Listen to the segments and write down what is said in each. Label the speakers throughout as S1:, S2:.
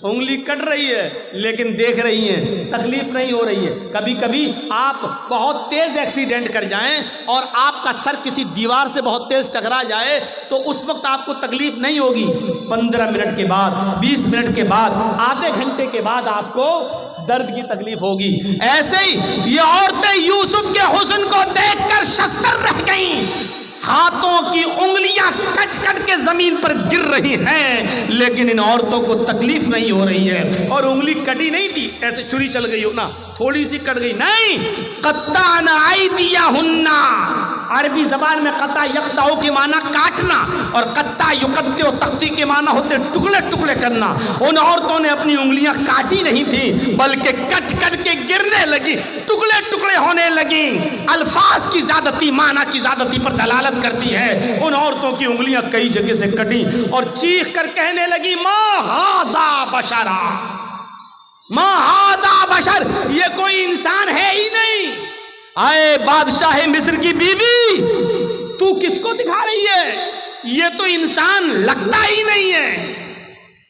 S1: انگلی کٹ رہی ہے لیکن دیکھ رہی ہیں، تکلیف نہیں ہو رہی ہے۔ کبھی کبھی آپ بہت تیز ایکسیڈنٹ کر جائیں اور آپ کا سر کسی دیوار سے بہت تیز ٹکرا جائے تو اس وقت آپ کو تکلیف نہیں ہوگی، 15 منٹ کے بعد، 20 منٹ کے بعد، آدھے گھنٹے کے بعد آپ کو درد کی تکلیف ہوگی۔ ایسے ہی یہ عورتیں یوسف کے حسن کو دیکھ کر شستر رہ گئیں، ہاتھوں کی انگلیاں کٹ کٹ کے زمین پر گر رہی ہیں، لیکن ان عورتوں کو تکلیف نہیں ہو رہی ہے۔ اور انگلی کٹی نہیں تھی ایسے چھری چل گئی ہو نا، تھوڑی سی کٹ گئی، نہیں، قطعنا ایدیہن، عربی زبان میں قطع یقطع کے معنی کاٹنا اور قطع یقطع تختی کے معنی ہوتے ٹکڑے ٹکڑے کرنا۔ ان عورتوں نے اپنی انگلیاں کاٹی نہیں تھی بلکہ کٹ کٹ کے گرنے لگی، ٹکڑے ٹکڑے ہونے لگی۔ الفاظ کی زیادتی معنی کی زیادتی پر دلالت کرتی ہے۔ ان عورتوں کی انگلیاں کئی جگہ سے کٹی اور چیخ کر کہنے لگی ما ھذا بشرا، ما ھذا بشر، یہ کوئی انسان ہے ہی نہیں۔ آئے بادشاہ مصر کی بیوی، تو کس کو دکھا رہی ہے؟ یہ تو انسان لگتا ہی نہیں ہے۔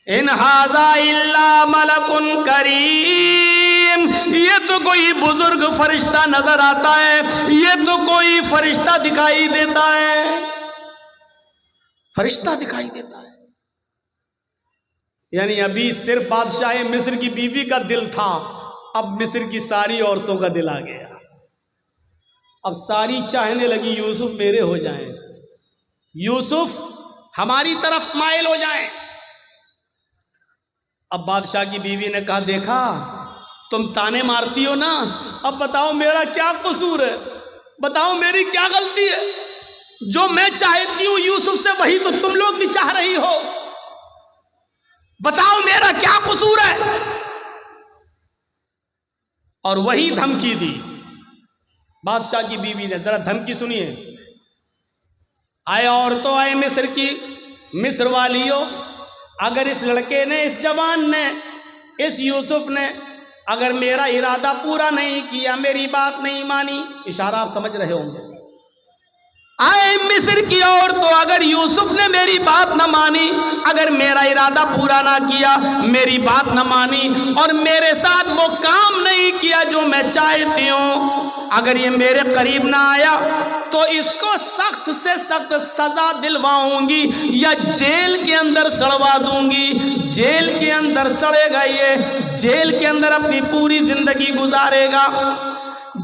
S1: ان ھذا الا ملک کریم، یہ تو کوئی بزرگ فرشتہ نظر آتا ہے، یہ تو کوئی فرشتہ دکھائی دیتا ہے، فرشتہ دکھائی دیتا ہے۔ یعنی ابھی صرف بادشاہ مصر کی بیوی کا دل تھا، اب مصر کی ساری عورتوں کا دل آ گیا۔ اب ساری چاہنے لگی یوسف میرے ہو جائیں، یوسف ہماری طرف مائل ہو جائیں۔ اب بادشاہ کی بیوی نے کہا دیکھا تم تانے مارتی ہو نا، اب بتاؤ میرا کیا قصور ہے، بتاؤ میری کیا غلطی ہے؟ جو میں چاہتی ہوں یوسف سے وہی تو تم لوگ بھی چاہ رہی ہو، بتاؤ میرا کیا قصور ہے؟ اور وہی دھمکی دی بادشاہ کی بیوی نے۔ ذرا دھمکی سنیے۔ آئے عورتوں، آئے مصر کی، مصر والیوں، اگر اس لڑکے نے، اس جوان نے، اس یوسف نے اگر میرا ارادہ پورا نہیں کیا، میری بات نہیں مانی، اشارہ آپ سمجھ رہے ہوں گے، آئے مصر کی عورتوں، اگر یوسف نے میری بات نہ مانی، اگر میرا ارادہ پورا نہ کیا، میری بات نہ مانی اور میرے ساتھ وہ کام نہیں کیا جو میں چاہتی ہوں، اگر یہ میرے قریب نہ آیا تو اس کو سخت سے سخت سزا دلواؤں گی یا جیل کے اندر سڑوا دوں گی۔ جیل کے اندر سڑے گا، یہ جیل کے اندر اپنی پوری زندگی گزارے گا۔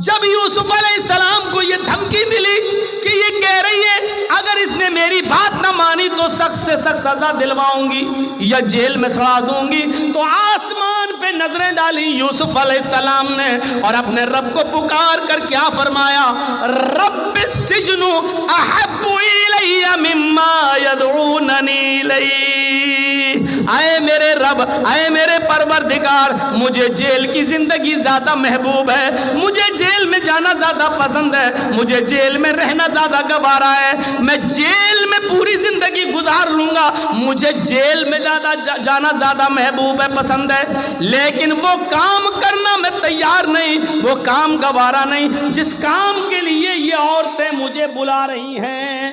S1: جب یوسف علیہ السلام کو یہ دھمکی ملی کہ یہ کہہ رہی ہے اگر اس نے میری بات نہ مانی تو سخت سے سخت سزا دلواؤں گی یا جیل میں سڑا دوں گی، تو آسمان پہ نظریں ڈالی یوسف علیہ السلام نے اور اپنے رب کو پکار کر کیا فرمایا؟ رب السجن احب الی مما یدعوننی الیہ، اے میرے رب، اے میرے پروردگار، مجھے جیل کی زندگی زیادہ محبوب ہے، مجھے جیل میں جانا زیادہ پسند ہے، مجھے جیل میں رہنا زیادہ گوارا ہے، میں جیل میں پوری زندگی گزار لوں گا، مجھے جیل میں جانا زیادہ محبوب ہے، پسند ہے، لیکن وہ کام کرنا میں تیار نہیں، وہ کام گوارا نہیں جس کام کے لیے یہ عورتیں مجھے بلا رہی ہیں۔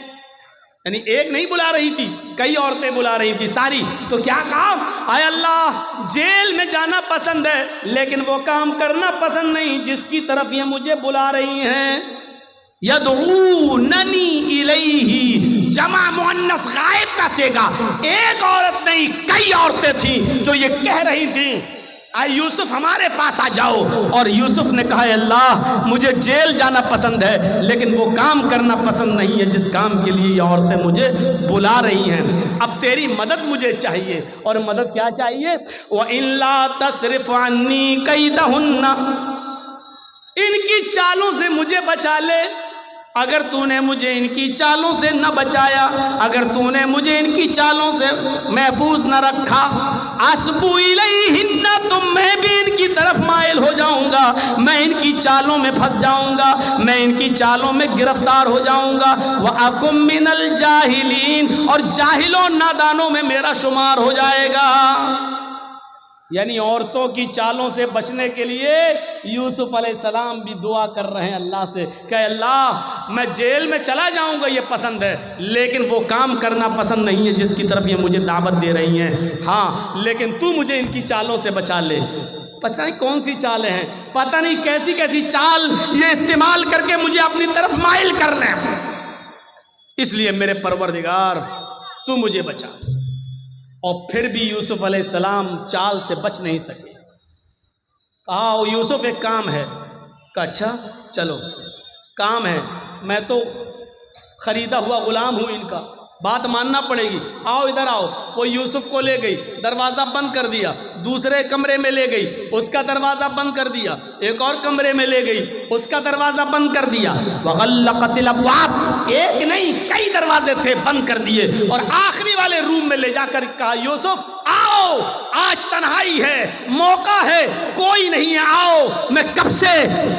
S1: یعنی ایک نہیں بلا رہی تھی، کئی عورتیں بلا رہی تھی ساری، تو کیا کہا؟ اے اللہ، جیل میں جانا پسند ہے لیکن وہ کام کرنا پسند نہیں جس کی طرف یہ مجھے بلا رہی ہیں۔ یدعوننی الیہ، جمع مؤنث غائب کا صیغہ، ایک عورت نہیں کئی عورتیں تھیں جو یہ کہہ رہی تھیں اے یوسف ہمارے پاس آ جاؤ، اور یوسف نے کہا اے اللہ مجھے جیل جانا پسند ہے لیکن وہ کام کرنا پسند نہیں ہے جس کام کے لیے یہ عورتیں مجھے بلا رہی ہیں، اب تیری مدد مجھے چاہیے۔ اور مدد کیا چاہیے؟ وَإِن لَا تَصْرِفْ عَنِّي كَيْدَهُنَّ، ان کی چالوں سے مجھے بچا لے، اگر تو نے مجھے ان کی چالوں سے نہ بچایا، اگر تو نے مجھے ان کی چالوں سے محفوظ نہ رکھا، اَسْبُ إِلَيْهِنَّ، تو میں بھی ان کی طرف مائل ہو جاؤں گا، میں ان کی چالوں میں پھنس جاؤں گا، میں ان کی چالوں میں گرفتار ہو جاؤں گا، وَأَكُن مِّنَ الْجَاهِلِينَ، اور جاہلوں نادانوں میں میرا شمار ہو جائے گا۔ یعنی عورتوں کی چالوں سے بچنے کے لیے یوسف علیہ السلام بھی دعا کر رہے ہیں اللہ سے کہ اللہ میں جیل میں چلا جاؤں گا یہ پسند ہے، لیکن وہ کام کرنا پسند نہیں ہے جس کی طرف یہ مجھے دعوت دے رہی ہیں، ہاں لیکن تو مجھے ان کی چالوں سے بچا لے۔ پتہ نہیں کون سی چالیں ہیں، پتہ نہیں کیسی کیسی چال یہ استعمال کر کے مجھے اپنی طرف مائل کر لیں، اس لیے میرے پروردگار تو مجھے بچا۔ اور پھر بھی یوسف علیہ السلام چال سے بچ نہیں سکے۔ آؤ یوسف ایک کام ہے، کہ اچھا چلو کام ہے، میں تو خریدا ہوا غلام ہوں ان کا، بات ماننا پڑے گی، آؤ ادھر آؤ۔ وہ یوسف کو لے گئی، دروازہ بند کر دیا، دوسرے کمرے میں لے گئی، اس کا دروازہ بند کر دیا، ایک اور کمرے میں لے گئی، اس کا دروازہ بند کر دیا، وغلقت الابواب، ایک نہیں کئی دروازے تھے بند کر دیے، اور آخری والے روم میں لے جا کر کہا یوسف آؤ آج تنہائی ہے، موقع ہے، کوئی نہیں ہے، آؤ میں کب سے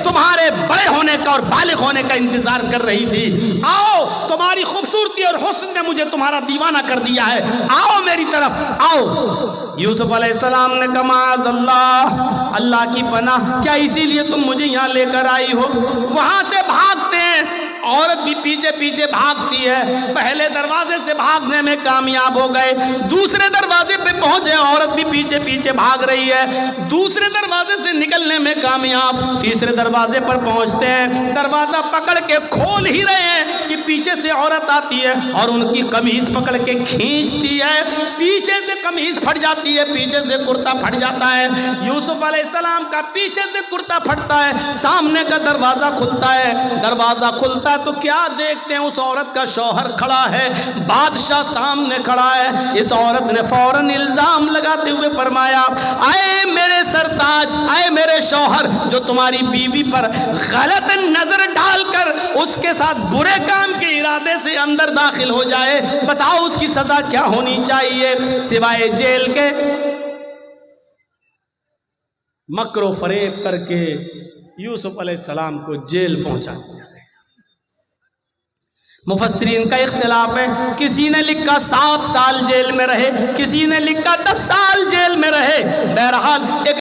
S1: تمہارے بڑے ہونے کا اور بالغ ہونے کا انتظار کر رہی تھی، آؤ تمہاری خوبصورتی اور حسن نے مجھے تمہارا دیوانہ کر دیا ہے، آؤ میری طرف آؤ۔ یوسف علیہ السلام نے کہا معاذ اللہ، اللہ کی پناہ، کیا اسی لیے تم مجھے یہاں لے کر آئی ہو؟ وہاں سے بھاگتے ہیں، عورت بھی پیچھے پیچھے بھاگتی ہے، پہلے دروازے سے بھاگنے میں کامیاب ہو گئے، دوسرے دروازے پہ پہنچے، عورت بھی پیچھے پیچھے بھاگ رہی ہے، دوسرے دروازے سے نکلنے میں کامیاب، تیسرے دروازے پر پہنچتے ہیں، دروازہ پکڑ کے کھول ہی رہے ہیں کہ پیچھے سے عورت آتی ہے اور ان کی قمیض پکڑ کے کھینچتی ہے، پیچھے سے قمیض پھٹ جاتی ہے، پیچھے سے کرتا پھٹ جاتا ہے، یوسف علیہ السلام کا پیچھے سے کرتا پھٹتا ہے، سامنے کا دروازہ کھلتا ہے، دروازہ کھلتا ہے تو کیا دیکھتے ہیں، اس عورت کا شوہر کھڑا ہے، بادشاہ سامنے کھڑا ہے۔ اس عورت نے فوراً الزام لگاتے ہوئے فرمایا اے میرے سرتاج، اے میرے شوہر، جو تمہاری بیوی پر غلط نظر ڈال کر اس کے ساتھ برے کام کے ارادے سے اندر داخل ہو جائے، بتاؤ اس کی سزا کیا ہونی چاہیے سوائے جیل کے؟ مکر و فریب کر کے یوسف علیہ السلام کو جیل پہنچا دیا۔ مفسرین کا اختلاف ہے، کسی نے لکھا 7 سال جیل میں رہے، کسی نے لکھا 10 سال جیل میں رہے، بہرحال ایک